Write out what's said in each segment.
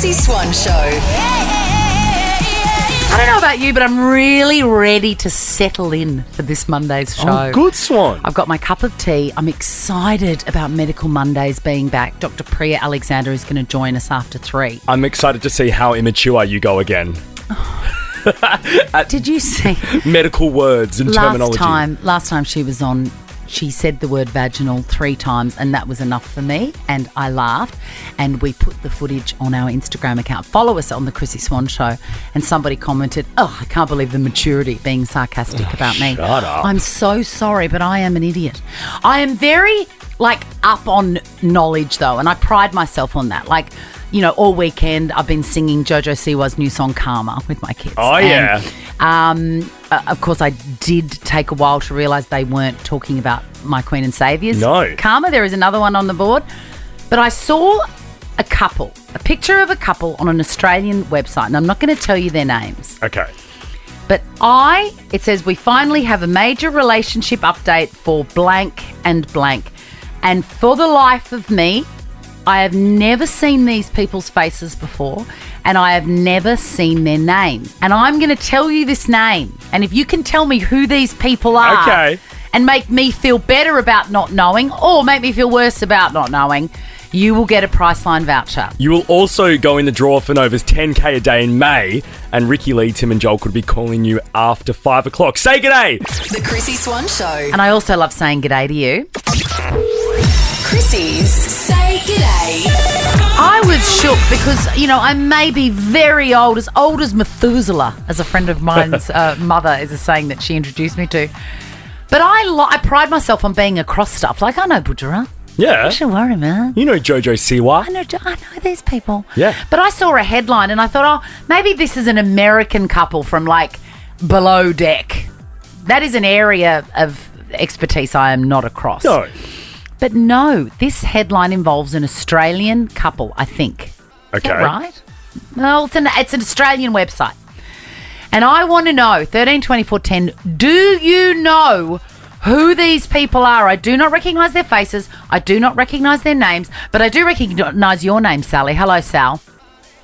Chrissy Swan Show. I don't know about you, but I'm really ready to settle in for this Monday's show. Oh, good, Swan. I've got my cup of tea. I'm excited about Medical Mondays being back. Dr Preeya Alexander is going to join us after 3. I'm excited to see how immature you go again. Did you see? Medical words and terminology. Last time she was on, she said the word vaginal 3 times, and that was enough for me, and I laughed, and we put the footage on our Instagram account. Follow us on the Chrissy Swan Show, and somebody commented, I can't believe the maturity, being sarcastic about me. Shut up. I'm so sorry, but I am an idiot. I am very, up on knowledge, though, and I pride myself on that. All weekend I've been singing Jojo Siwa's new song Karma with my kids. Oh, yeah. Of course, I did take a while to realise they weren't talking about My Queen and Saviour's No. Karma. There is another one on the board. But I saw a picture of a couple on an Australian website, and I'm not going to tell you their names. Okay. But it says, we finally have a major relationship update for blank and blank. And for the life of me, I have never seen these people's faces before, and I have never seen their names. And I'm going to tell you this name. And if you can tell me who these people are and make me feel better about not knowing or make me feel worse about not knowing, you will get a Priceline voucher. You will also go in the draw for Nova's 10K a day in May, and Ricky Lee, Tim and Joel could be calling you after 5 o'clock. Say g'day! The Chrissy Swan Show. And I also love saying g'day to you. Chrissy's Say G'day. I was shook because, I may be very old as Methuselah, as a friend of mine's mother is a saying that she introduced me to. But I pride myself on being across stuff. I know Budgerah. Yeah. Don't you worry, man. You know Jojo Siwa. I know these people. Yeah. But I saw a headline and I thought, maybe this is an American couple from below deck. That is an area of expertise I am not across. No. But no, this headline involves an Australian couple, I think. Is that right? Well, it's an Australian website. And I want to know, 13 24 10, do you know who these people are? I do not recognise their faces. I do not recognise their names. But I do recognise your name, Sally. Hello, Sal.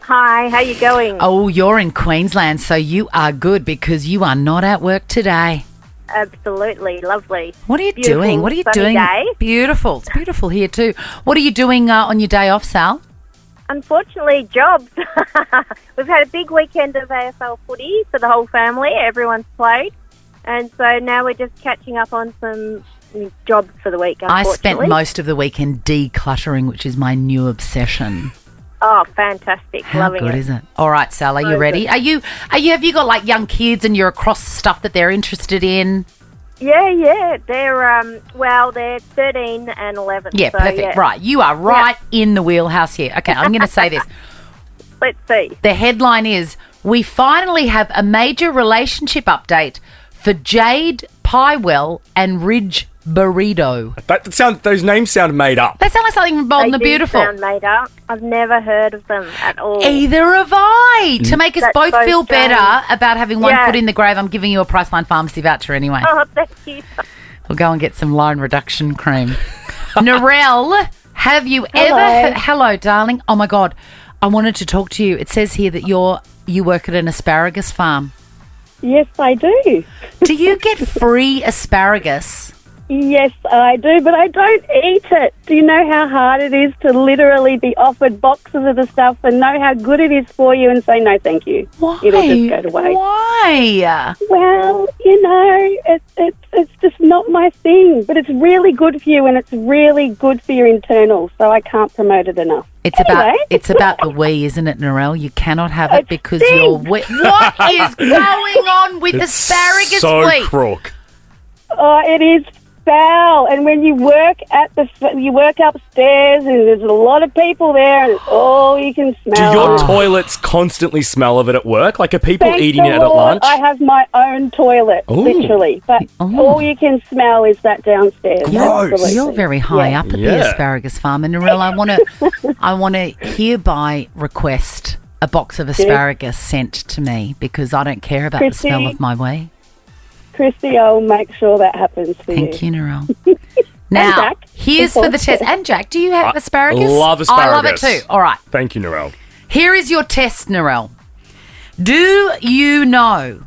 Hi, how you going? Oh, you're in Queensland, so you are good because you are not at work today. Absolutely, lovely. What are you doing? What are you doing? Day. Beautiful. It's beautiful here too. What are you doing on your day off, Sal? Unfortunately, jobs. We've had a big weekend of AFL footy for the whole family. Everyone's played. And so now we're just catching up on some jobs for the week, I unfortunately. spent most of the weekend decluttering, which is my new obsession. Oh, fantastic. How Loving good it. is it? All right, Sal, are you So ready? good. Have you got young kids and you're across stuff that they're interested in? Yeah. They're 13 and 11. Yeah, so, perfect. Yeah. Right. You are right in the wheelhouse here. Okay, I'm going to say this. Let's see. The headline is, we finally have a major relationship update for Jade Piewell and Ridge Burrito. Those names sound made up. They sound like something from Bold and the They do Beautiful. sound made up. I've never heard of them at all. Either have I. To make us That's both so feel strange. better about having one Yeah. foot in the grave, I'm giving you a Priceline Pharmacy voucher anyway. Oh, thank you. We'll go and get some line reduction cream. Narelle, have you ever... Hello, darling. Oh, my God. I wanted to talk to you. It says here that you work at an asparagus farm. Yes, I do. Do you get free asparagus? Yes, I do, but I don't eat it. Do you know how hard it is to literally be offered boxes of the stuff and know how good it is for you and say, no, thank you. Why? It'll just go to waste. Why? Well, it's just not my thing, but it's really good for you and it's really good for your internals, so I can't promote it enough. It's about the wee, isn't it, Narelle? You cannot have it because stinks. you're wee. What is going on with asparagus so wheat? crook. Oh, it is foul. And when you work you work upstairs and there's a lot of people there and it's all you can Do smell. your toilets constantly smell of it at work? Are people Thank eating the it at Lord, lunch? I have my own toilet, Ooh. literally. But all you can smell is that downstairs. Gross. Absolutely. You're very high Yeah. up at the Yeah. asparagus farm, and Narelle, I want to hereby request a box of asparagus sent to me because I don't care about the Chrissy. smell of my wee. Chrissy, I'll make sure that happens for Thank you, Narelle. And Now, Jack, here's of for the course. test. And Jack, do you have asparagus? love I love it asparagus. too. All right. Thank you, Narelle. Here is your test, Narelle. Do you know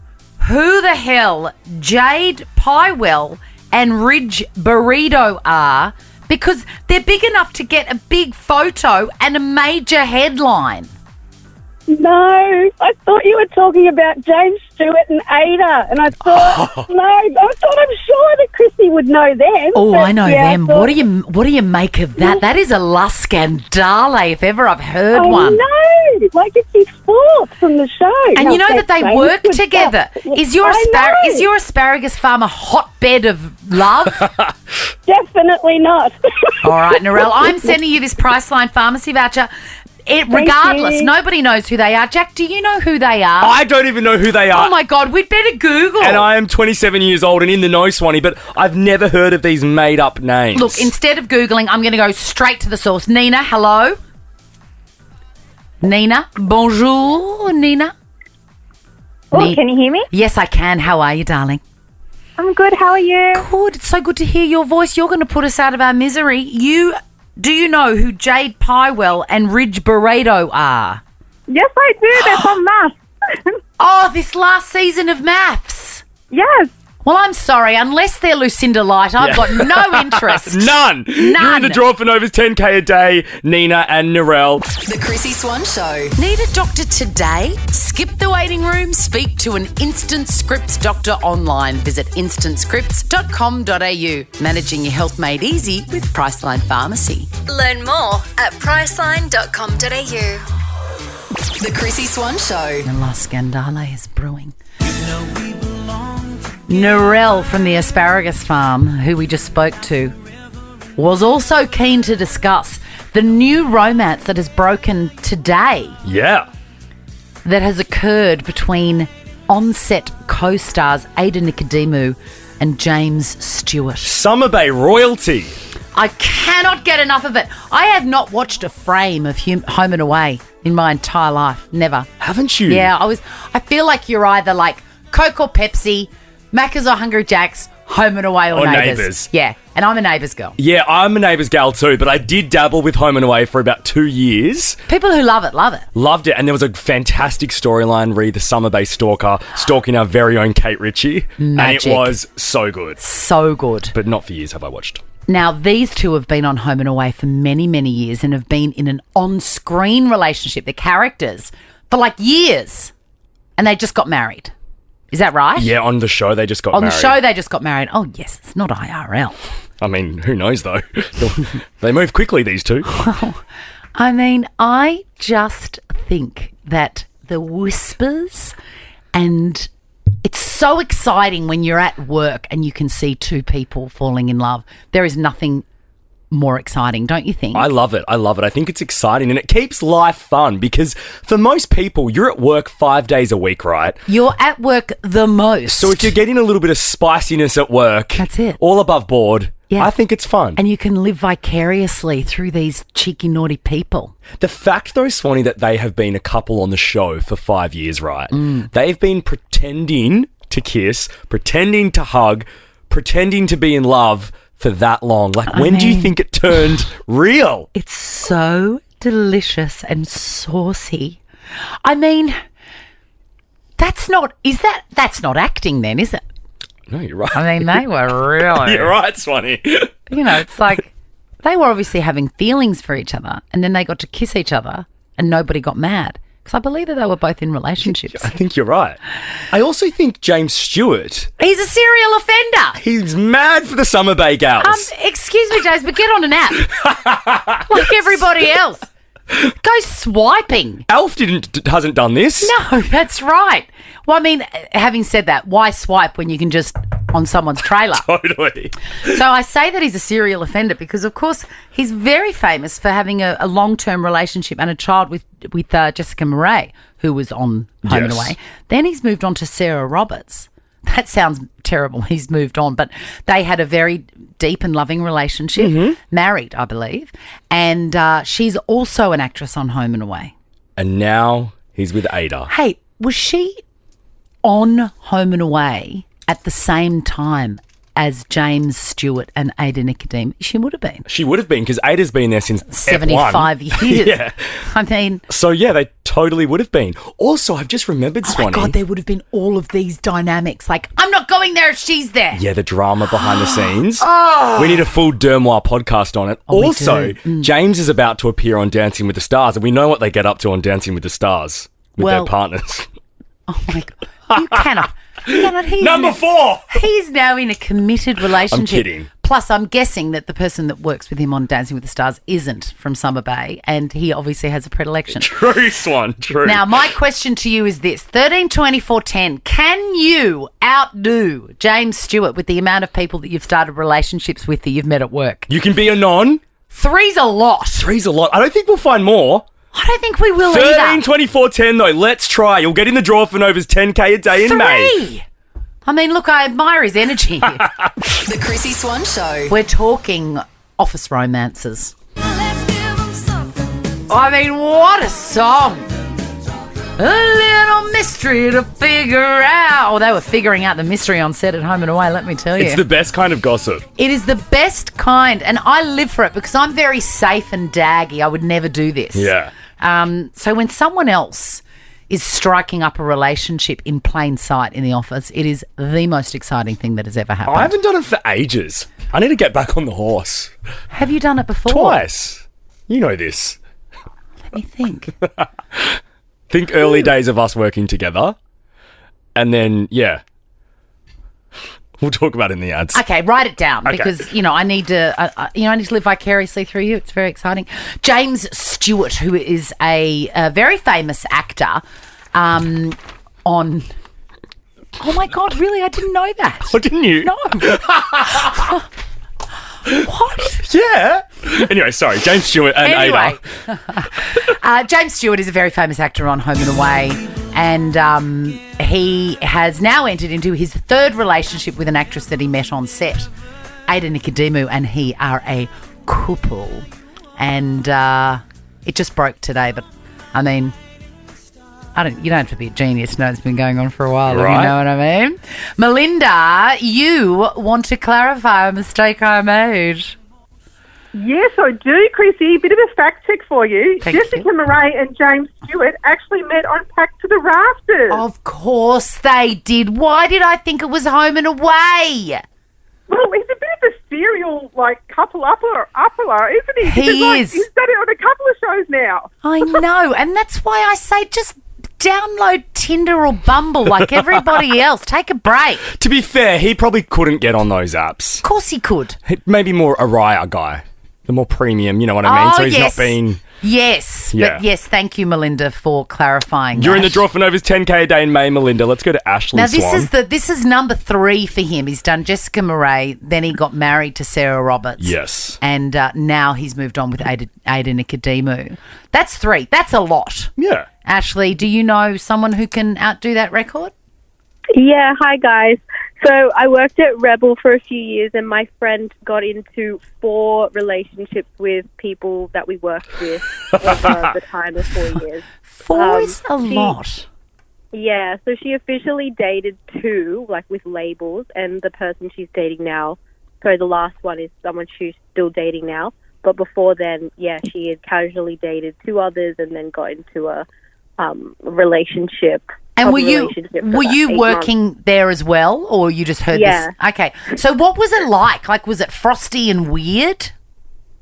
who the hell Jade Pywell and Ridge Burrito are? Because they're big enough to get a big photo and a major headline. No, I thought you were talking about James Stewart and Ada, and I thought I'm sure that Chrissy would know them. Oh, but I know yeah, them. What do you make of that? That is a la scandale if ever I've heard I one. know, like it's his fourth from the show. And you know that they work together. Is your I know. asparagus farm a hotbed of love? Definitely not. All right, Narelle, I'm sending you this Priceline pharmacy voucher. Regardless, you. nobody knows who they are. Jack, do you know who they are? I don't even know who they are. Oh, my God, we'd better Google. And I am 27 years old and in the know, Swanee, but I've never heard of these made-up names. Look, instead of Googling, I'm going to go straight to the source. Nina, hello? Nina? Bonjour, Nina? Oh, can you hear me? Yes, I can. How are you, darling? I'm good. How are you? Good. It's so good to hear your voice. You're going to put us out of our misery. Do you know who Jade Pywell and Ridge Burrito are? Yes, I do. They're from Maths. Oh, this last season of Maths. Yes. Well, I'm sorry. Unless they're Lucinda Light, I've got no interest. None. You're in the draw for Nova's 10K a day, Nina and Narelle. The Chrissy Swan Show. Need a doctor today? Skip the waiting room. Speak to an Instant Scripts doctor online. Visit instantscripts.com.au. Managing your health made easy with Priceline Pharmacy. Learn more at priceline.com.au. The Chrissy Swan Show. The La Scandale is brewing. Narelle from the asparagus farm, who we just spoke to, was also keen to discuss the new romance that has broken today. Yeah. That has occurred between on-set co-stars Ada Nicodemu and James Stewart. Summer Bay royalty. I cannot get enough of it. I have not watched a frame of Home and Away in my entire life. Never. Haven't you? Yeah, I feel like you're either like Coke or Pepsi, Macca's or Hungry Jack's, Home and Away or Neighbours. Yeah, and I'm a Neighbours girl. Yeah, I'm a Neighbours gal too, but I did dabble with Home and Away for about 2 years. People who love it, love it. Loved it, and there was a fantastic storyline, re the Summer Bay stalker, stalking our very own Kate Ritchie. Magic. And it was so good. So good. But not for years have I watched. Now, these two have been on Home and Away for many, many years and have been in an on-screen relationship, the characters, for like years. And they just got married. Is that right? Yeah, on the show they just got married. On the show they just got married. Oh, yes, it's not IRL. I mean, who knows though? They move quickly, these two. I mean, I just think that the whispers, and it's so exciting when you're at work and you can see two people falling in love. There is nothing more exciting, don't you think? I love it. I think it's exciting and it keeps life fun because for most people, you're at work 5 days a week, right? You're at work the most. So if you're getting a little bit of spiciness at work, that's it. All above board, yeah. I think it's fun. And you can live vicariously through these cheeky, naughty people. The fact, though, Swanee, that they have been a couple on the show for 5 years, right? They've been pretending to kiss, pretending to hug, pretending to be in love for that long. Like, when do you think it turned real? It's so delicious and saucy. I mean, that's not acting then, is it? No, you're right. I mean, they were really... You're right, Swanee. You know, it's like they were obviously having feelings for each other and then they got to kiss each other and nobody got mad. Because I believe that they were both in relationships. I think you're right. I also think James Stewart... He's a serial offender. He's mad for the Summer Bay gals. Excuse me, James, but get on an app. Like everybody else. Go swiping. Alf hasn't done this. No, that's right. Well, I mean, having said that, why swipe when you can just on someone's trailer? Totally. So I say that he's a serial offender because, of course, he's very famous for having a long-term relationship and a child with Jessica Murray, who was on Home and Away. Then he's moved on to Sarah Roberts. That sounds terrible. He's moved on, but they had a very deep and loving relationship, married, I believe, and she's also an actress on Home and Away. And now he's with Ada. Hey, was she on Home and Away at the same time as James Stewart and Ada Nicodeme? She would have been. She would have been, because Ada's been there since 75 F1. years. Yeah. I mean... So, yeah, they totally would have been. Also, I've just remembered, Oh, Swanee. my God, there would have been all of these dynamics. Like, I'm not going there if she's there. Yeah, the drama behind the scenes. Oh. We need a full Dermoir podcast on it. Oh, we Also, do. James is about to appear on Dancing with the Stars, and we know what they get up to on Dancing with the Stars with Well- their partners. Oh, my God. You cannot. He's Number 4! He's now in a committed relationship. I'm kidding. Plus, I'm guessing that the person that works with him on Dancing with the Stars isn't from Summer Bay, and he obviously has a predilection. True, Swan, true. Now, my question to you is this. 13, 24, 10. Can you outdo James Stewart with the amount of people that you've started relationships with that you've met at work? You can be a non. 3's a lot. 3's a lot. I don't think we'll find more. I don't think we will 13, either. 24, 10 though. Let's try. You'll get in the draw for Nova's 10K a day in May. 3! I mean, look, I admire his energy. The Chrissy Swan Show. We're talking office romances. I mean, what a song. A little mystery to figure out. Oh, they were figuring out the mystery on set at Home and Away, let me tell you. It's the best kind of gossip. It is the best kind, and I live for it because I'm very safe and daggy. I would never do this. Yeah. So when someone else is striking up a relationship in plain sight in the office, it is the most exciting thing that has ever happened. I haven't done it for ages. I need to get back on the horse. Have you done it before? Twice. You know this. Let me think. Think early days of us working together. And then, yeah. We'll talk about it in the ads. Okay, write it down Okay. because I need to. I need to live vicariously through you. It's very exciting. James Stewart, who is a very famous actor, on. Oh my God! Really, I didn't know that. Oh, didn't you? No. What? Yeah. Anyway, sorry. James Stewart and Anyway, Ada. James Stewart is a very famous actor on Home and Away, and he has now entered into his 3rd relationship with an actress that he met on set. Ada Nicodeme and he are a couple, and it just broke today. But I mean, you don't have to be a genius to know it's been going on for a while. Right. You know what I mean? Melinda, you want to clarify a mistake I made. Yes, I do, Chrissy. Bit of a fact check for you. Thank Jessica you. Murray and James Stewart actually met on Packed to the Rafters. Of course they did. Why did I think it was Home and Away? Well, he's a bit of a serial, couple upper, isn't he? He Because, is. He's done it on a couple of shows now. I know, and that's why I say just download Tinder or Bumble like everybody else. Take a break. Of To be fair, he probably couldn't get on those apps. course he could. Maybe more a Raya guy. The more premium, you know what I mean? Oh, So he's yes. not been... Yes, Yeah. but yes, thank you, Melinda, for clarifying. You're in the that. draw for Nova's 10K a day in May, Melinda. Let's go to Ashley Now Swan. this is number 3 for him. He's done Jessica Murray, then he got married to Sarah Roberts. Yes. And now he's moved on with Ada Nicodeme. That's 3. That's a lot. Yeah. Ashley, do you know someone who can outdo that record? Yeah, hi guys. So I worked at Rebel for a few years and my friend got into 4 relationships with people that we worked with over the time of 4 years. 4 is a she- lot. Yeah, so she officially dated 2, with labels, and the person she's dating now, the last one is someone she's still dating now. But before then, yeah, she had casually dated 2 others and then got into a relationship. And were proper you relationship for about 8 months. working there as well, or you just heard Yeah. this? Okay. So what was it like? Was it frosty and weird?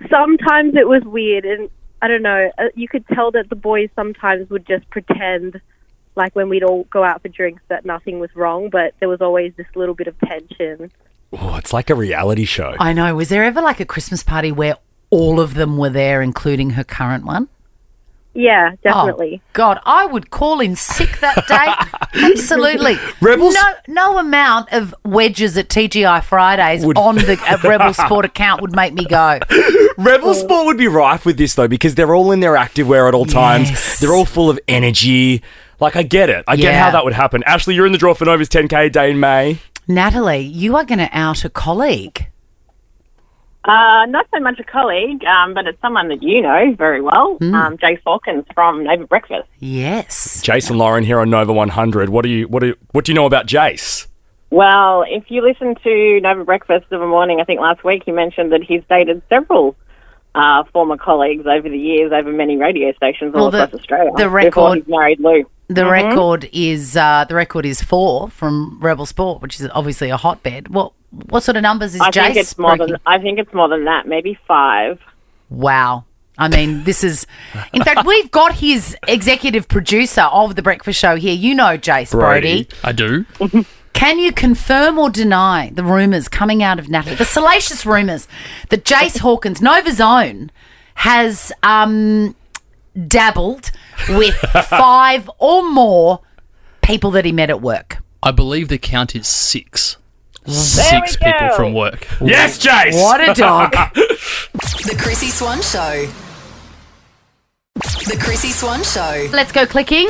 Sometimes it was weird, and I don't know, you could tell that the boys sometimes would just pretend, when we'd all go out for drinks, that nothing was wrong, but there was always this little bit of tension. Oh, it's like a reality show. I know. Was there ever a Christmas party where all of them were there, including her current one? Yeah, definitely. Oh, God, I would call in sick that day. Absolutely. Rebels- No amount of wedges at TGI Fridays on the Rebel Sport account would make me go. Rebel Sport would be rife with this, though, because they're all in their activewear at all times. Yes. They're all full of energy. I get it. I get Yeah. how that would happen. Ashley, you're in the draw for Nova's 10K a day in May. Natalie, you are going to out a colleague. Not so much a colleague, but it's someone that you know very well, Jace Hawkins from Neighbour Breakfast. Yes. Jason Lauren here on Nova 100. What do you know about Jace? Well, if you listen to Nova Breakfast of a Morning, I think last week he mentioned that he's dated several former colleagues over the years, over many radio stations all across Australia. The before record, he's married Lou. the record is 4 from Rebel Sport, which is obviously a hotbed. What sort of numbers is Jace? I think it's more than that, maybe 5. Wow. I mean, this is... In fact, we've got his executive producer of The Breakfast Show here. You know Jace Brody. I do. Can you confirm or deny the rumours coming out of Natalie, the salacious rumours that Jace Hawkins, Nova's Own, has dabbled with 5 or more people that he met at work? I believe the count is 6. There 6 we people go. from work. Yes, Jace. What a dog. The Chrissy Swan Show. The Chrissy Swan Show. Let's go clicking.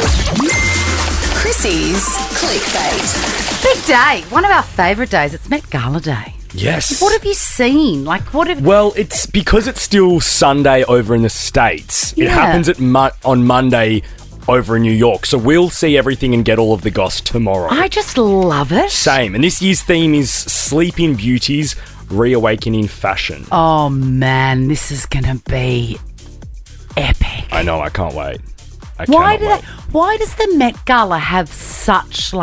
Chrissy's clickbait. Big day. One of our favourite days. It's Met Gala Day. Yes. What have you seen? Well, it's because it's still Sunday over in the States. It Yeah. happens on Monday over in New York. So we'll see everything and get all of the goss tomorrow. I just love it. Same. And this year's theme is Sleeping Beauties, Reawakening Fashion. Oh, man, this is going to be epic. I know, I can't wait. Why does the Met Gala have such,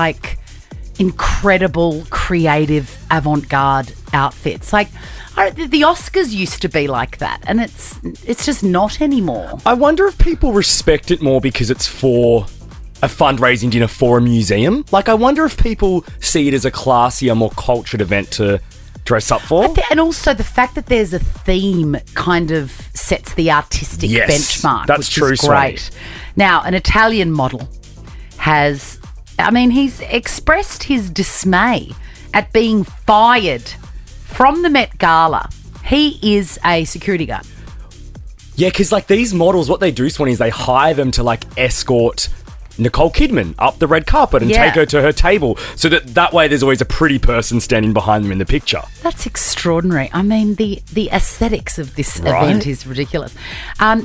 incredible, creative, avant-garde outfits? The Oscars used to be like that, and it's just not anymore. I wonder if people respect it more because it's for a fundraising dinner for a museum. I wonder if people see it as a classier, more cultured event to dress up for. And also the fact that there's a theme kind of sets the artistic benchmark, that's which true, is great. Now, an Italian model he's expressed his dismay at being fired from the Met Gala. He is a security guard. Yeah, because these models, what they do, Swanee, is they hire them to escort Nicole Kidman up the red carpet and take her to her table, so that way there's always a pretty person standing behind them in the picture. That's extraordinary. I mean, the aesthetics of this event is ridiculous.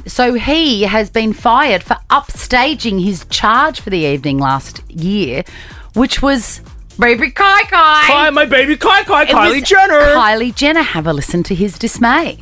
So he has been fired for upstaging his charge for the evening last year, which was Baby Kai Kai. Hi, my baby Kai Kai, Kylie Jenner. Kylie Jenner. Have a listen to his dismay.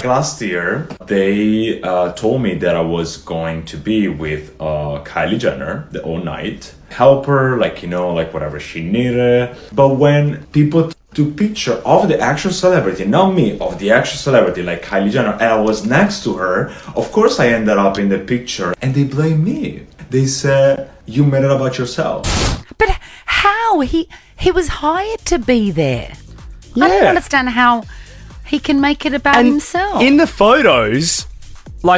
Last year, they told me that I was going to be with Kylie Jenner the whole night, help her, whatever she needed. But when people took picture of the actual celebrity, not me, of the actual celebrity like Kylie Jenner, and I was next to her, of course I ended up in the picture, and they blame me. They said, you made it about yourself. But how? He was hired to be there. I don't understand how he can make it about himself. In the photos,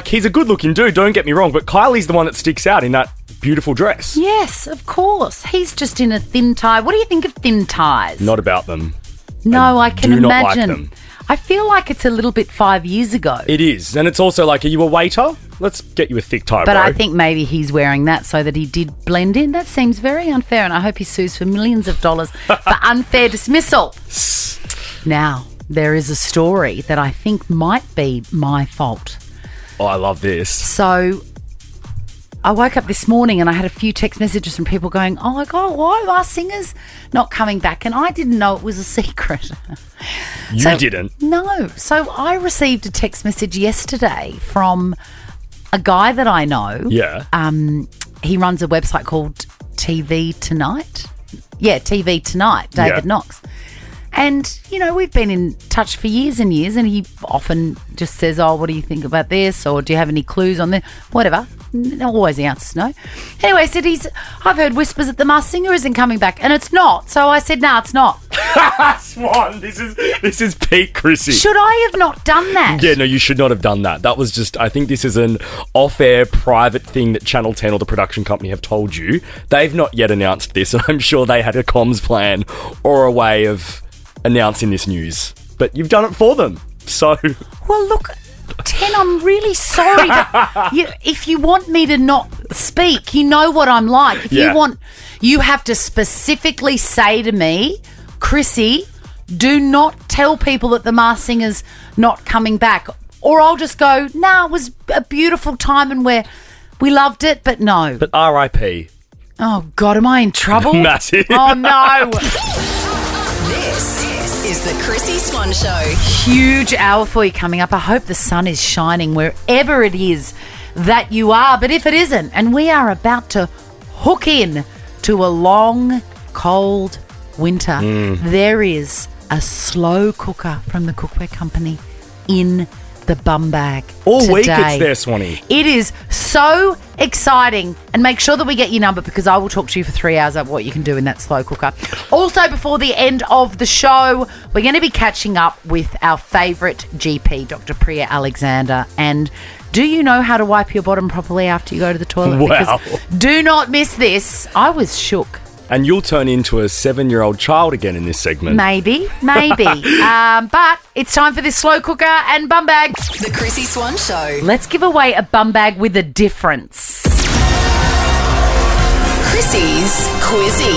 he's a good-looking dude, don't get me wrong, but Kylie's the one that sticks out in that beautiful dress. Yes, of course. He's just in a thin tie. What do you think of thin ties? Not about them. No, I can do imagine. not like them. I feel like it's a little bit 5 years ago. It is. And it's also are you a waiter? Let's get you a thick tie, But bro. I think maybe he's wearing that so that he did blend in. That seems very unfair, and I hope he sues for millions of dollars for unfair dismissal. Now, there is a story that I think might be my fault. Oh, I love this. So I woke up this morning and I had a few text messages from people going, oh my God, why are our singers not coming back? And I didn't know it was a secret. You didn't? No. So I received a text message yesterday from a guy that I know. Yeah. He runs a website called TV Tonight. Yeah, TV Tonight, David Knox. And, we've been in touch for years and years, and he often just says, oh, what do you think about this? Or do you have any clues on this? Whatever. Always the answer's no. Anyway, he said I've heard whispers that the Masked Singer isn't coming back, and it's not. So I said, no, it's not. Swan, this is peak Chrissy. Should I have not done that? Yeah, no, you should not have done that. That was just, I think this is an off-air private thing that Channel 10 or the production company have told you. They've not yet announced this, and I'm sure they had a comms plan or a way of announcing this news. But you've done it for them, so... Well, look... Ten, I'm really sorry. If you want me to not speak, you know what I'm like. If you have to specifically say to me, Chrissy, do not tell people that the Masked Singer's not coming back. Or I'll just go, nah, it was a beautiful time and we loved it, but no. But R.I.P. Oh, God, am I in trouble? Massive. Oh, no. is the Chrissy Swan Show. Huge hour for you coming up. I hope the sun is shining wherever it is that you are. But if it isn't, and we are about to hook in to a long, cold winter, there is a slow cooker from the cookware company in the bum bag All today. week it's there, Swanee. It is so exciting. And make sure that we get your number because I will talk to you for 3 hours about what you can do in that slow cooker. Also, before the end of the show, we're going to be catching up with our favourite GP, Dr Preeya Alexander. And do you know how to wipe your bottom properly after you go to the toilet? Wow. Because do not miss this. I was shook. And you'll turn into a 7-year-old child again in this segment. Maybe. But it's time for this slow cooker and bum bag. The Chrissy Swan Show. Let's give away a bum bag with a difference. Chrissy's Quizzy.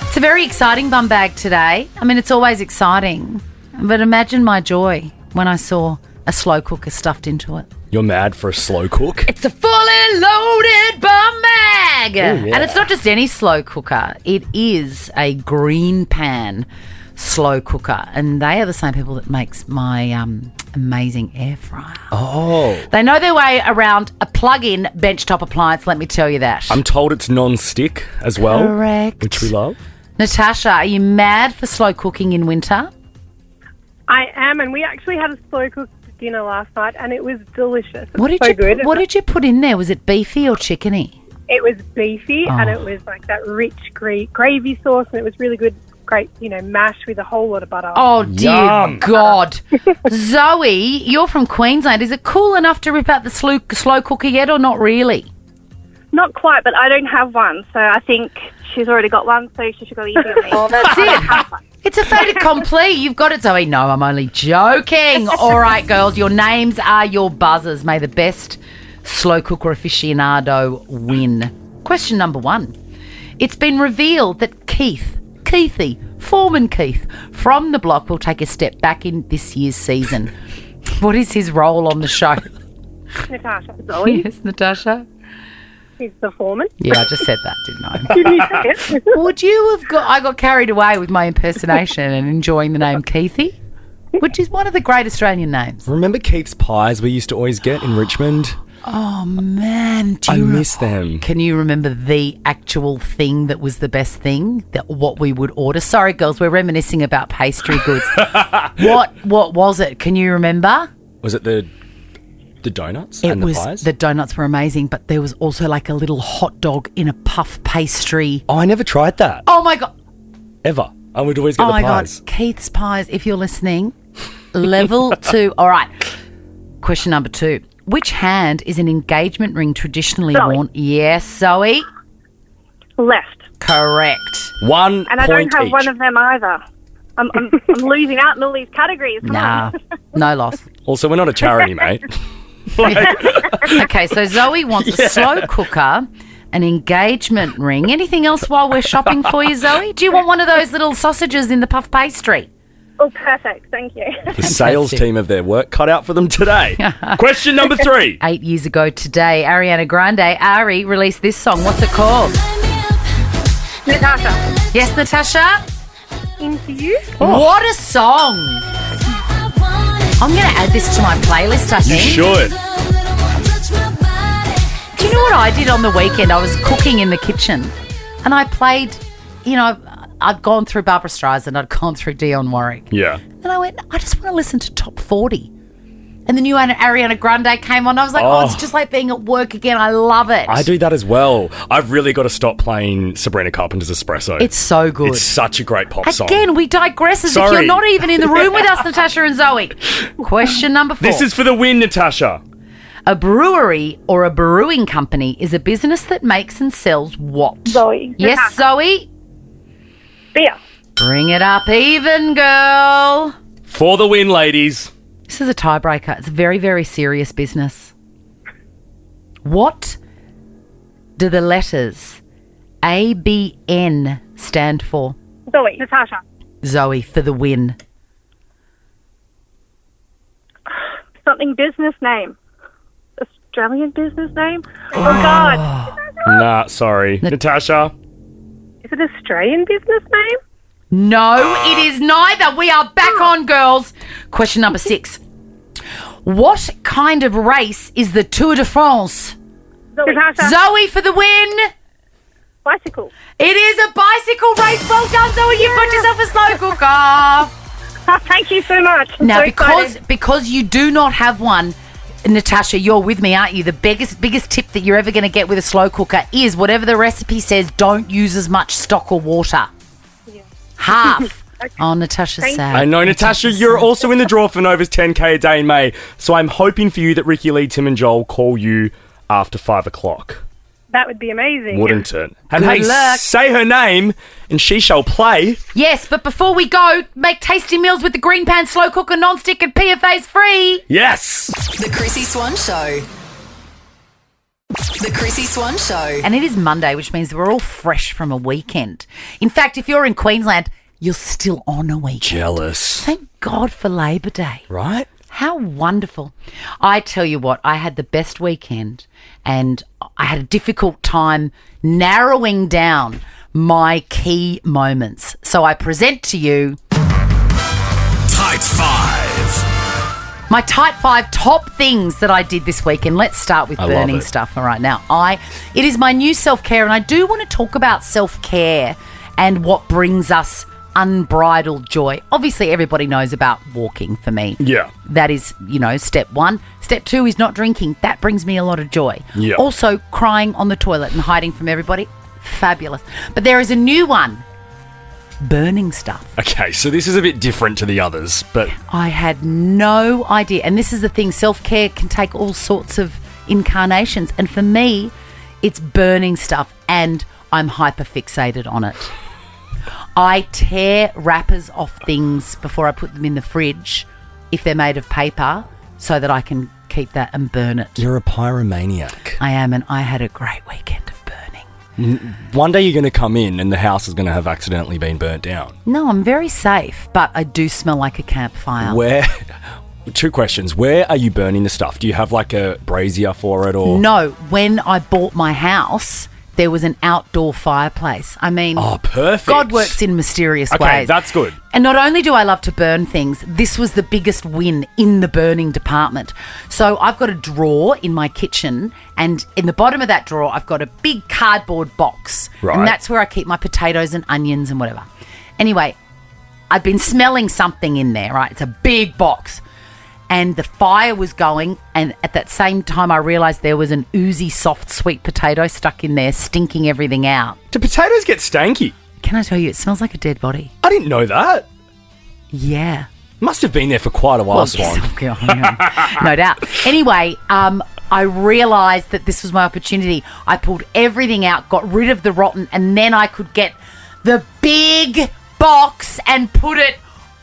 It's a very exciting bum bag today. I mean, it's always exciting. But imagine my joy when I saw a slow cooker stuffed into it. You're mad for a slow cook? It's a fully loaded bum bag. Ooh, yeah. And it's not just any slow cooker. It is a green pan slow cooker. And they are the same people that makes my amazing air fryer. Oh. They know their way around a plug-in benchtop appliance, let me tell you that. I'm told it's non-stick as well. Correct. Which we love. Natasha, are you mad for slow cooking in winter? I am, and we actually had a slow cooked dinner last night, and it was delicious. What did you put in there? Was it beefy or chickeny? It was beefy, and it was like that rich gravy sauce, and it was really good. Great, mash with a whole lot of butter. Oh, dear Yum. God. Zoe, you're from Queensland. Is it cool enough to rip out the slow cooker yet or not really? Not quite, but I don't have one, so I think she's already got one, so she should go easy on me. Oh, that's it. It's a fait accompli. You've got it, Zoe. No, I'm only joking. All right, girls, your names are your buzzers. May the best slow cooker aficionado win. Question number 1. It's been revealed that Keithy, Foreman Keith, from the block will take a step back in this year's season. What is his role on the show? Natasha. Zoe. Yes, Natasha. He's the foreman. Yeah, I just said that, didn't I? Didn't you say it? Would you have I got carried away with my impersonation and enjoying the name Keithy, which is one of the great Australian names. Remember Keith's pies we used to always get in Richmond? Oh, man. I miss them. Can you remember the actual thing that was the best thing? What we would order? Sorry, girls, we're reminiscing about pastry goods. What was it? Can you remember? Was it the donuts and the pies? The donuts were amazing, but there was also like a little hot dog in a puff pastry. Oh, I never tried that. Oh, my God. Ever. I would always get the pies. God. Keith's Pies, if you're listening, level 2. All right. Question number 2. Which hand is an engagement ring traditionally worn? Yes, Zoe. Left. Correct. 1 And I point don't have each. one of them either. I'm losing out in all these categories. Come on. No loss. Also, we're not a charity, mate. Okay, so Zoe wants a slow cooker, an engagement ring. Anything else while we're shopping for you, Zoe? Do you want one of those little sausages in the puff pastry? Oh, perfect. Thank you. The sales team have their work cut out for them today. Question number 3. 8 years ago today, Ariana Grande, Ari, released this song. What's it called? Natasha. Yes, Natasha? Into you. What a song. I'm going to add this to my playlist, I You think. should. Do you know what I did on the weekend? I was cooking in the kitchen and I played, I'd gone through Barbara Streisand, I'd gone through Dionne Warwick. Yeah. And I went, I just want to listen to top 40. And the new Ariana Grande came on. I was like, it's just like being at work again. I love it. I do that as well. I've really got to stop playing Sabrina Carpenter's Espresso. It's so good. It's such a great pop song. Again, we digress as if you're not even in the room with us, Natasha and Zoe. Question number 4. This is for the win, Natasha. A brewery or a brewing company is a business that makes and sells what? Zoe. Yes, Natasha. Zoe? Beer. Bring it up even, girl. For the win, ladies. This is a tiebreaker. It's a very, very serious business. What do the letters ABN stand for? Zoe. Natasha. Zoe, for the win. Something business name. Australian business name? Oh, God. Nah, sorry. Natasha? Is it Australian business name? No, it is neither. We are back on, girls. Question number 6. What kind of race is the Tour de France? Natasha. Zoe for the win. Bicycle. It is a bicycle race. Well done, Zoe. You've got yourself a slow cooker. Thank you so much. I'm Now, so excited. because you do not have one, Natasha, you're with me, aren't you? The biggest tip that you're ever going to get with a slow cooker is whatever the recipe says, don't use as much stock or water. Yeah. Half. Oh, Natasha's sad. I know, Natasha, you're also in the draw for Nova's 10K a day in May. So I'm hoping for you that Ricky Lee, Tim and Joel call you after 5 o'clock. That would be amazing. Wouldn't it? And Good hey, luck. say her name and she shall play. Yes, but before we go, make tasty meals with the Green Pan Slow Cooker Non-Stick and PFA's free. Yes. The Chrissy Swan Show. The Chrissy Swan Show. And it is Monday, which means we're all fresh from a weekend. In fact, if you're in Queensland, you're still on a weekend. Jealous. Thank God for Labor Day. Right? How wonderful. I tell you what, I had the best weekend and I had a difficult time narrowing down my key moments. So I present to you Tight 5. my Tight 5 top things that I did this weekend. Let's start with I love burning it. stuff. All right, now it is my new self-care and I do want to talk about self-care and what brings us unbridled joy. Obviously, everybody knows about walking for me. Yeah. That is, step 1. Step 2 is not drinking. That brings me a lot of joy. Yeah. Also, crying on the toilet and hiding from everybody. Fabulous. But there is a new one. Burning stuff. Okay, so this is a bit different to the others, but I had no idea. And this is the thing. Self-care can take all sorts of incarnations. And for me, it's burning stuff. And I'm hyper fixated on it. I tear wrappers off things before I put them in the fridge if they're made of paper so that I can keep that and burn it. you're a pyromaniac. I am, and I had a great weekend of burning. One day you're going to come in and the house is going to have accidentally been burnt down. No, I'm very safe, but I do smell like a campfire. Where... 2 questions. Where are you burning the stuff? Do you have like a brazier for it or... No, when I bought my house, there was an outdoor fireplace. I mean... Oh, perfect. God works in mysterious ways. Okay, that's good. And not only do I love to burn things, this was the biggest win in the burning department. So I've got a drawer in my kitchen, and in the bottom of that drawer, I've got a big cardboard box. Right. And that's where I keep my potatoes and onions and whatever. Anyway, I'd been smelling something in there, right? It's a big box. And the fire was going, and at that same time, I realised there was an oozy, soft, sweet potato stuck in there, stinking everything out. Do potatoes get stanky? Can I tell you, it smells like a dead body. I didn't know that. Yeah. Must have been there for quite a while, Well, Swan. yes, yeah, no doubt. Anyway, I realised that this was my opportunity. I pulled everything out, got rid of the rotten, and then I could get the big box and put it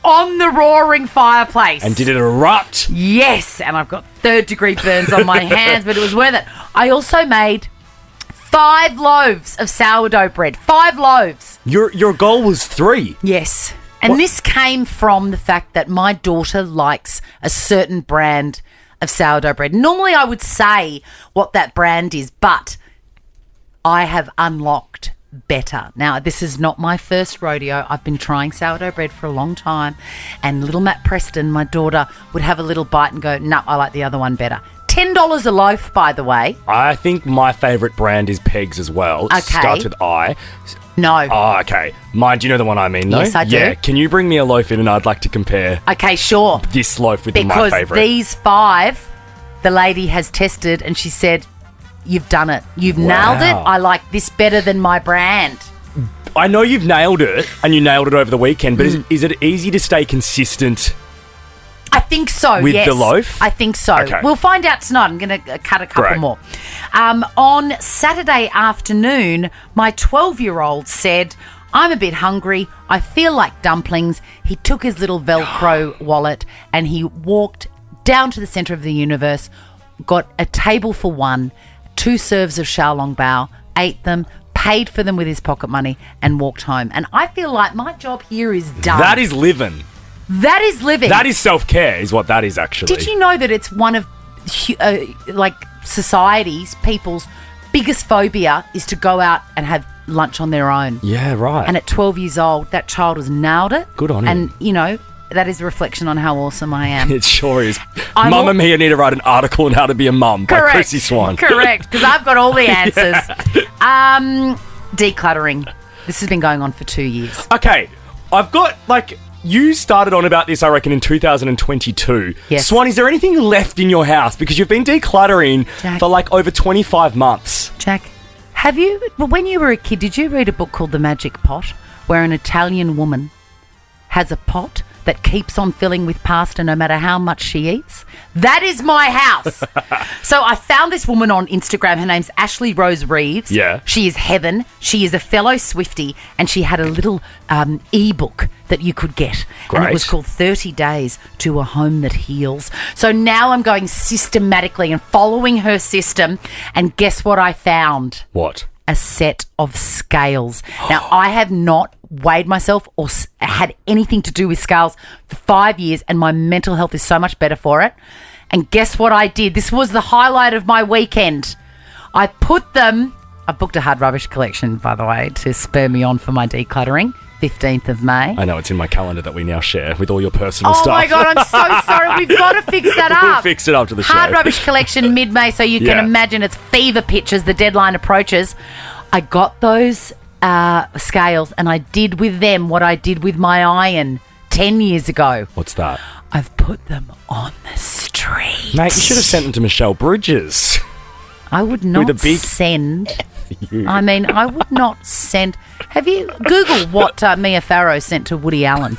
on the roaring fireplace. And did it erupt? Yes, and I've got 3rd-degree burns on my hands, but it was worth it. I also made 5 loaves of sourdough bread. 5 loaves. Your goal was 3. Yes. And this came from the fact that my daughter likes a certain brand of sourdough bread. Normally I would say what that brand is, but I have unlocked better. Now, this is not my first rodeo. I've been trying sourdough bread for a long time, and little Matt Preston, my daughter, would have a little bite and go, no, I like the other one better. $10 a loaf, by the way. I think my favourite brand is Peg's as well. It Okay. starts with I. No. Oh, okay. Mine, do you know the one I mean, though? Yes, I do. Yeah, can you bring me a loaf in and I'd like to compare Okay, sure. this loaf with my Because favourite? these 5, the lady has tested and she said, you've done it. You've nailed it. I like this better than my brand. I know you've nailed it, and you nailed it over the weekend, but is it easy to stay consistent? I think so, With yes. the loaf? I think so. Okay. We'll find out tonight. I'm going to cut a couple Great. more. On Saturday afternoon, my 12-year-old said, I'm a bit hungry. I feel like dumplings. He took his little Velcro wallet and he walked down to the centre of the universe, got a table for 1, 2 serves of xiaolong bao, ate them, paid for them with his pocket money, and walked home. And I feel like my job here is done. That is living. That is living. That is self-care, is what that is, actually. Did you know that it's one of society's, people's biggest phobia is to go out and have lunch on their own. Yeah, right. And at 12 years old, that child has nailed it. Good on And, him. you know, that is a reflection on how awesome I am. It sure is. I'm Mamma Mia need to write an article on how to be a mum by Correct. Chrissy Swan. Correct, because I've got all the answers. Decluttering. This has been going on for 2 years. Okay, I've got, you started on about this, I reckon, in 2022. Yes. Swan, is there anything left in your house? Because you've been decluttering Jack. for, over 25 months. Jack, when you were a kid, did you read a book called The Magic Pot, where an Italian woman has a pot that keeps on filling with pasta no matter how much she eats? That is my house. So I found this woman on Instagram. Her name's Ashley Rose Reeves. Yeah. She is heaven. She is a fellow Swiftie, and she had a little ebook that you could get. And it was Great. called 30 Days to a Home That Heals. So now I'm going systematically and following her system, and guess what I found? What? A set of scales. Now, I have not weighed myself or had anything to do with scales for 5 years, and my mental health is so much better for it. And guess what I did? This was the highlight of my weekend. I booked a hard rubbish collection, by the way, to spur me on for my decluttering. 15th of May. I know, it's in my calendar that we now share with all your personal stuff. Oh my God, I'm so sorry. We've got to fix that up. We'll fix it up to the show. Hard rubbish collection mid-May, so you can Yeah. imagine it's fever pitch as the deadline approaches. I got those scales, and I did with them what I did with my iron 10 years ago. What's that? I've put them on the street. Mate, you should have sent them to Michelle Bridges. I would not With a big- send... You. I would not send... Have you... Google what Mia Farrow sent to Woody Allen.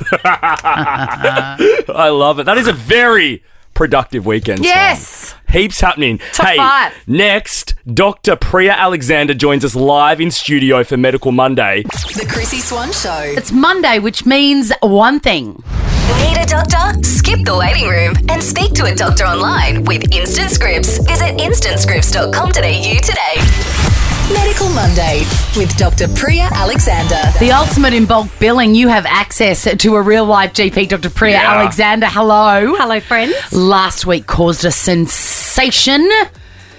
I love it. That is a very productive weekend. Yes! Swan. Heaps happening. Top 5. Next, Dr. Preeya Alexander joins us live in studio for Medical Monday. The Chrissy Swan Show. It's Monday, which means one thing. Need a doctor? Skip the waiting room and speak to a doctor online with Instant Scripts. Visit instantscripts.com.au today. Medical Monday with Dr. Preeya Alexander. The ultimate in bulk billing. You have access to a real life GP, Dr. Preeya Yeah. Alexander. Hello. Hello, friends. Last week caused a sensation,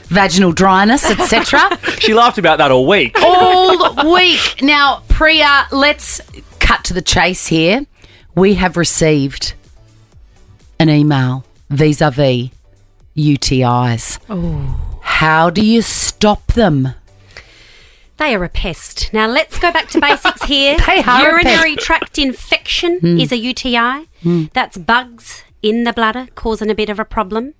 vaginal dryness, etc. She laughed about that all week. All week. Now, Preeya, let's cut to the chase here. We have received an email vis-a-vis UTIs. Oh. How do you stop them? They are a pest. Now, let's go back to basics here. They are a Urinary tract infection is a UTI. That's bugs in the bladder causing a bit of a problem.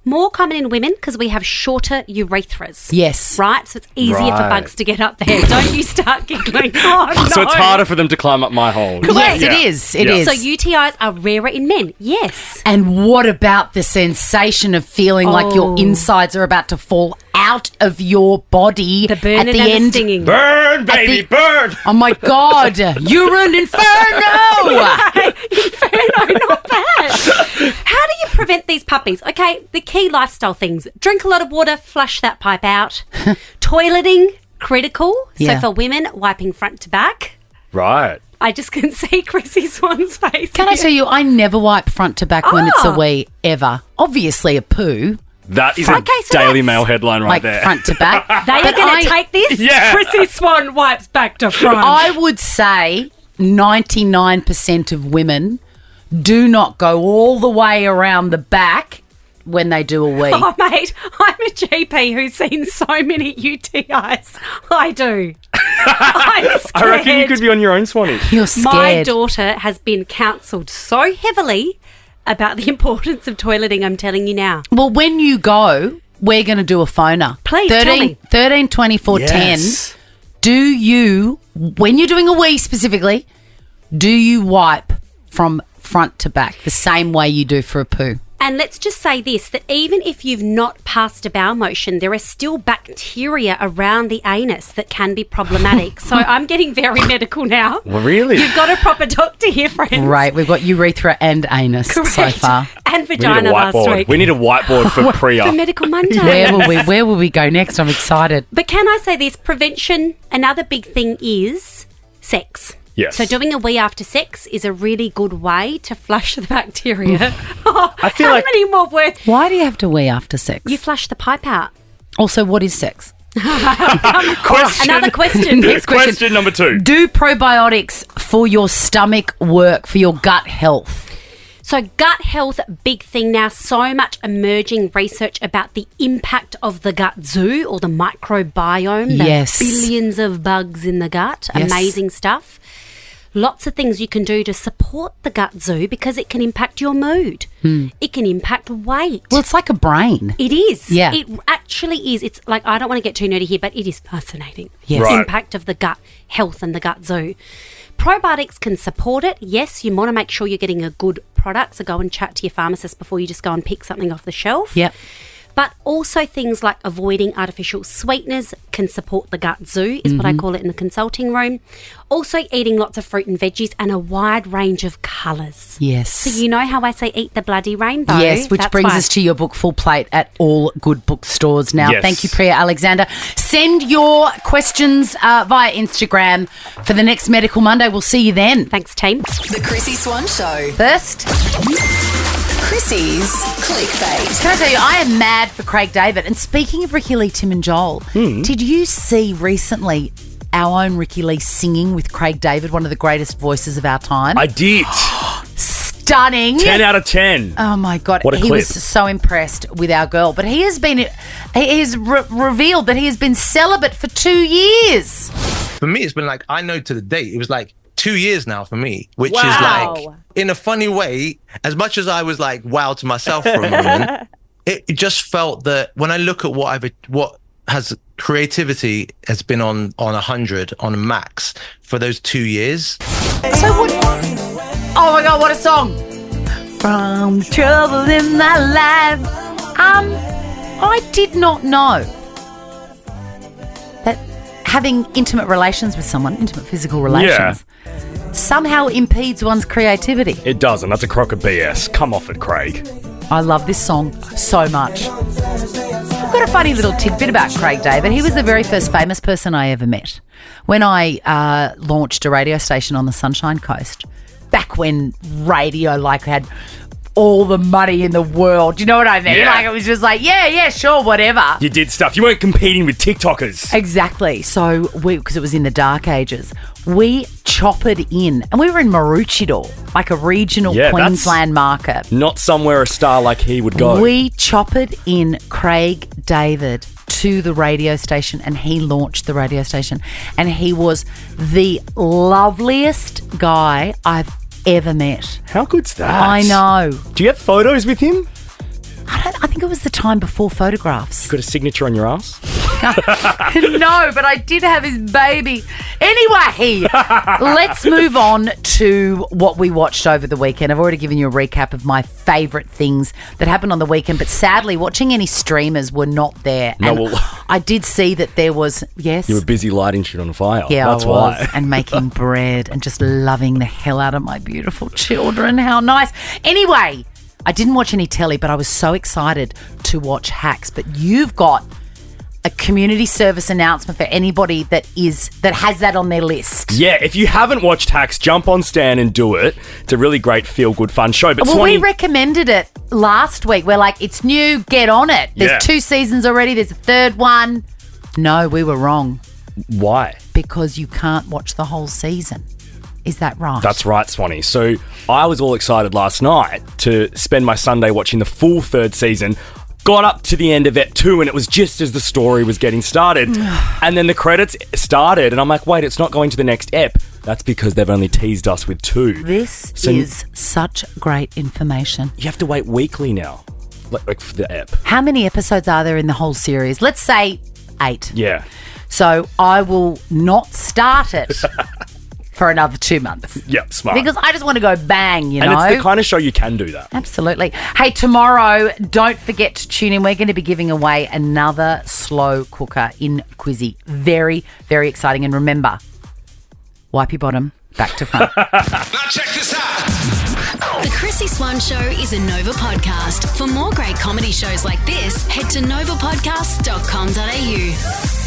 More common in women because we have shorter urethras. Yes. Right? So it's easier for Right. bugs to get up there. Don't you start giggling. Oh, no. So it's harder for them to climb up my hole. Yes, it is. It is. So UTIs are rarer in men. Yes. And what about the sensation of feeling like your Oh. insides are about to fall out of your body The burning at the and end? the stinging. Burn, baby, the- burn! Oh my God! You're an inferno! Inferno, not bad. How do you prevent these puppies? Okay, the key lifestyle things. Drink a lot of water, flush that pipe out. Toileting, critical. Yeah. So for women, wiping front to back. Right. I just can see Chrissy Swan's face. Can I tell you, I never wipe front to back when it's a Ah. wee, ever. Obviously a poo, That is Okay, a so Daily that's- Mail headline right like there. front to back. They are But going to take this. Yeah. Chrissy Swan wipes back to front. I would say 99% of women do not go all the way around the back when they do a wee. Oh, mate, I'm a GP who's seen so many UTIs. I do. I'm scared. I reckon you could be on your own, Swanee. You're scared. My daughter has been counselled so heavily about the importance of toileting, I'm telling you now. Well, when you go, we're going to do a phoner. Please, tell me. 13 24 Yes. 10. Do you, when you're doing a wee specifically, do you wipe from front to back the same way you do for a poo? And let's just say this, that even if you've not passed a bowel motion, there are still bacteria around the anus that can be problematic. So I'm getting very medical now. Well, really? You've got a proper doctor here, friends. Right, we've got urethra and anus so Correct. far. And We need a vagina last whiteboard. week. We need a whiteboard for For Preeya. Medical Monday. Where will we go next? I'm excited. But can I say this? Prevention, another big thing is sex. Yes. So doing a wee after sex is a really good way to flush the bacteria. I feel How like many more words? Why do you have to wee after sex? You flush the pipe out. Also, what is sex? Another question. Next Question number 2. Do probiotics for your stomach work, for your gut health? So gut health, big thing now. So much emerging research about the impact of the gut zoo or the microbiome. Yes. The billions of bugs in the gut. Yes. Amazing stuff. Lots of things you can do to support the gut zoo because it can impact your mood. It can impact weight. Well, it's like a brain. It is. Yeah. It actually is. It's like, I don't want to get too nerdy here, but it is fascinating. Yes. The Right. impact of the gut health and the gut zoo. Probiotics can support it. Yes, you want to make sure you're getting a good product. So go and chat to your pharmacist before you just go and pick something off the shelf. Yep. But also things like avoiding artificial sweeteners can support the gut zoo, is what I call it in the consulting room. Also eating lots of fruit and veggies and a wide range of colours. Yes. So you know how I say eat the bloody rainbow? Yes, which That's brings why. us to your book Full Plate at all good bookstores now. Yes. Thank you, Preeya Alexander. Send your questions via Instagram for the next Medical Monday. We'll see you then. Thanks, team. The Chrissy Swan Show. First, Chrissy's clickbait. can I tell you, I am mad for Craig David. And speaking of Ricky Lee, Tim and Joel, did you see recently our own Ricky Lee singing with Craig David, one of the greatest voices of our time? I did. Stunning. 10 out of 10. Oh my God. What a he clip. was so impressed with our girl. But he has revealed that he has been celibate for 2 years. For me, it's been like, I know to the date, it was like 2 years now for me, which is Wow. like, in a funny way, as much as I was like, wow to myself for a moment, it just felt that when I look at what has creativity has been on 100, on a max for those 2 years. So what? Oh my God, what a song. From trouble in my life. I did not know that having intimate relations with someone, intimate physical relations, somehow impedes one's creativity. It doesn't. That's a crock of BS. Come off it, Craig. I love this song so much. I've got a funny little tidbit about Craig David. He was the very first famous person I ever met. When I launched a radio station on the Sunshine Coast, back when radio had all the money in the world. Do you know what I mean? Yeah. Like, it was just like, yeah, sure, whatever. You did stuff. You weren't competing with TikTokers. Exactly. So because it was in the dark ages, we choppered in, and we were in Maroochydore, like a regional Queensland market. Not somewhere a star like he would go. We choppered in Craig David to the radio station, and he launched the radio station, and he was the loveliest guy I've ever met. How good's that? I know. Do you have photos with him? I think it was the time before photographs. You got a signature on your ass? No, but I did have his baby. Anyway, let's move on to what we watched over the weekend. I've already given you a recap of my favourite things that happened on the weekend, but sadly, watching any streamers were not there. No, And well- I did see that there was, yes. You were busy lighting shit on fire. Yeah, That's I was. why. And making bread and just loving the hell out of my beautiful children. How nice. Anyway, I didn't watch any telly, but I was so excited to watch Hacks. But you've got a community service announcement for anybody that has that on their list. Yeah, if you haven't watched Hacks, jump on Stan and do it. It's a really great feel-good fun show. But Well, Swanee, we recommended it last week. We're like, it's new, get on it. There's 2 seasons already. There's a 3rd one. No, we were wrong. why? Because you can't watch the whole season. Is that right? That's right, Swanee. So I was all excited last night to spend my Sunday watching the full 3rd season. Got up to the end of Ep 2 and it was just as the story was getting started. And then the credits started and I'm like, wait, it's not going to the next Ep. That's because they've only teased us with 2. This is such great information. You have to wait weekly now, like for the Ep. How many episodes are there in the whole series? Let's say 8. Yeah. So I will not start it for another 2 months. Yep, smart. Because I just want to go bang, you know. And it's the kind of show you can do that. Absolutely. Hey, tomorrow, don't forget to tune in. We're going to be giving away another slow cooker in Quizzy. Very, very exciting. And remember, wipe your bottom, back to front. Now check this out. The Chrissy Swan Show is a Nova podcast. For more great comedy shows like this, head to novapodcast.com.au.